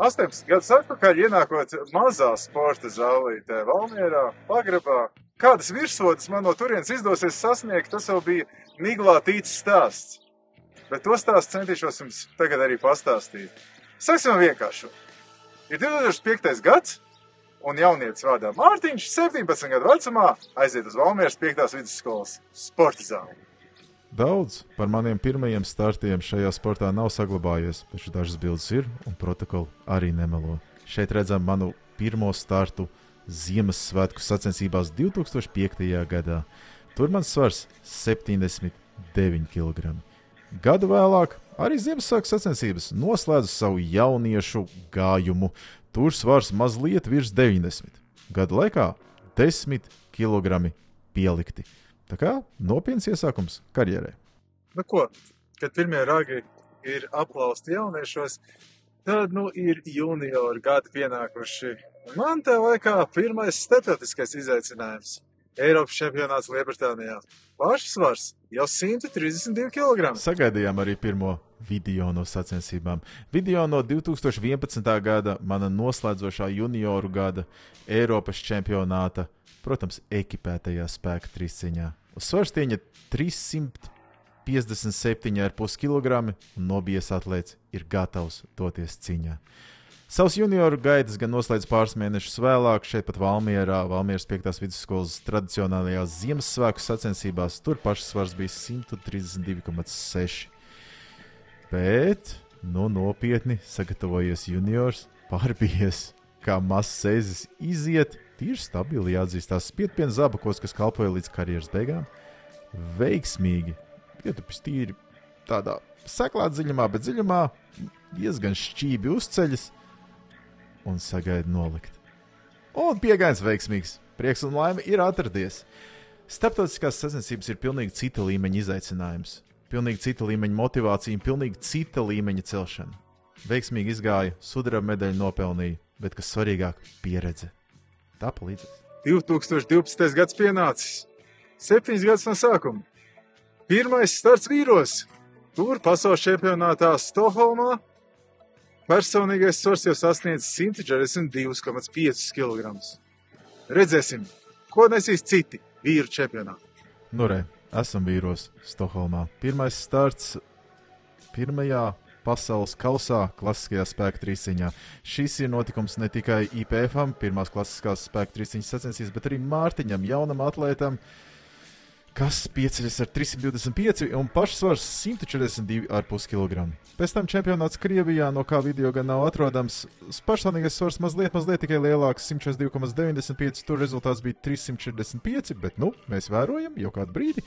18 gadus atpakaļ ienākot mazā sporta zālītē Valmierā, pagrabā. Kādas virsotnes man no turienes izdosies sasniegt, tas jau bija miglā tīts stāsts. Bet to stāstu centīšos jums tagad arī pastāstīt. Sāksim vienkāršu. Ir 2005. gads, un jaunietis vārdā Mārtiņš 17 gadu vecumā aiziet uz Valmieras 5. vidusskolas sporta zāli. Daudz par maniem pirmajiem startiem šajā sportā nav saglabājies, taču dažas bildes ir, un protokoli arī nemelo. Šeit redzam manu pirmo startu Ziemassvētku sacensībās 2005. gadā. Tur mans svars 79 kg. Gadu vēlāk arī Ziemassvētku sacensības noslēdzu savu jauniešu gājumu. Tur svars mazliet virs 90. Gadu laikā 10 kg pielikti. Tā kā nopietns iesākums karjerē. Nu ko, kad pirmie ragi ir aplausti jauniešos, tad ir junioru gadi pienākuši. Man tā laikā pirmais starptautiskais izaicinājums – Eiropas čempionāts Lielbritānijā. Pašsvars jau 132 kg. Sagaidījām arī pirmo video no sacensībām. Video no 2011. gada, mana noslēdzošā junioru gada Eiropas čempionāta, protams, ekipētajā spēka trīsciņā. Uz svarstieņa 357,5 kg un nobijies atlēts ir gatavs doties ciņā. Savus junioru gaitas gan noslēdz pāris mēnešus vēlāk, šeit pat Valmierā, Valmieras 5. vidusskolas tradicionālajās Ziemassvētku sacensībās. Tur pašsvars bija 132,6. Bet, nopietni sagatavojies juniors, pārbijies, kā mazs sēzis iziet, tīri stabili jāatzīstās spiedpienu zābakos, kas kalpoja līdz karjeras beigām. Veiksmīgi, ietupis tīri tādā seklā dziļumā, bet dziļumā diezgan šķībi uzceļas un sagaida nolikt. Un piegājiens veiksmīgs, prieks un laime ir atradies. Starptautiskās sacensības ir pilnīgi cita līmeņa izaicinājums, pilnīgi cita līmeņa motivācija un pilnīgi cita līmeņa celšana. Veiksmīgi izgāja, sudraba medaļu nopelnīja, bet kas svarīgāk – pieredze. Tā palīdzēs. 2012. gads pienācis. 7 gadus no sākuma. Pirmais starts vīros. Tur pasaules čempionātā Stokholmā personīgais svars jau sasniedz 142,5 kg. Redzēsim, ko nesīs citi vīru čempionāti. Esam vīros Stokholmā. Pirmais starts pirmajā pasaules kausā klasiskajā spēka trīsciņā. Šis ir notikums ne tikai IPF-am, pirmās klasiskās spēka trīsciņas sacensības, bet arī Mārtiņam, jaunam atlētam, kas pieceļas ar 325 un pašsvars 142,5 kg. Pēc tam čempionāts Krievijā, no kā video gan nav atrodams, personīgais svars mazliet tikai lielāks, 142,95, tur rezultāts bija 345, bet mēs vērojam jau kādu brīdi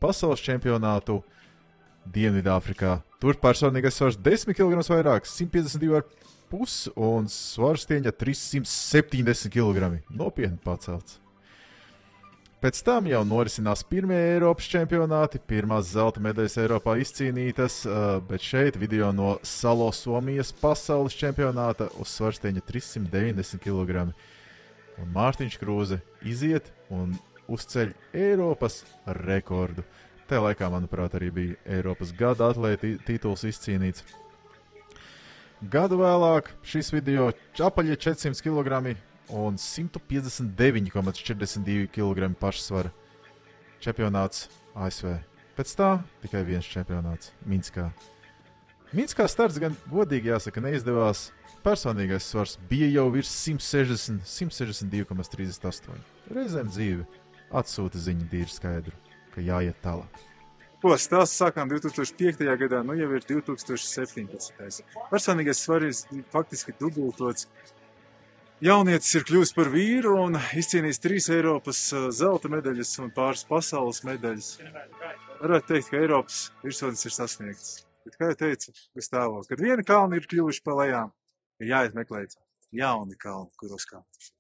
pasaules čempionātu Dienvidāfrikā. Tur personīgais svars 10 kg vairāk, 152,5 un svarstieņa 370 kg. Nopietni pacelts. Pēc tam jau norisinās pirmie Eiropas čempionāti, pirmās zelta medaļas Eiropā izcīnītas, bet šeit video no Salo Somijas pasaules čempionāta uz svarstieņa 390 kg. Un Mārtiņš Krūze iziet un uzceļ Eiropas rekordu. Tajā laikā, manuprāt, arī bija Eiropas gada atlēti tituls izcīnīts. Gadu vēlāk šis video apaļie 400 kg un 159,42 kg pašsvara čempionāts ASV. Pēc tā tikai viens čempionāts Minskā. Minskā starts gan godīgi jāsaka neizdevās. Personīgais svars bija jau virs 160, 162,38. Reizēm dzīve atsūta ziņu dīri skaidru, ka jāiet tālāk. Ko stāsts sākām 2005. gadā, jau ir 2017. Personīgais svarīgs faktiski dubultots. Jaunietis ir kļuvis par vīru un izcīnījis 3 Eiropas zelta medaļas un pāris pasaules medaļas. Varētu teikt, ka Eiropas virsotnes ir sasniegts. Bet, kā jau teicu, uz stāvot, kad viena kalni ir kļuvuši pa lejām, ir jāiet meklēt jauni kalni, kuros kāpt.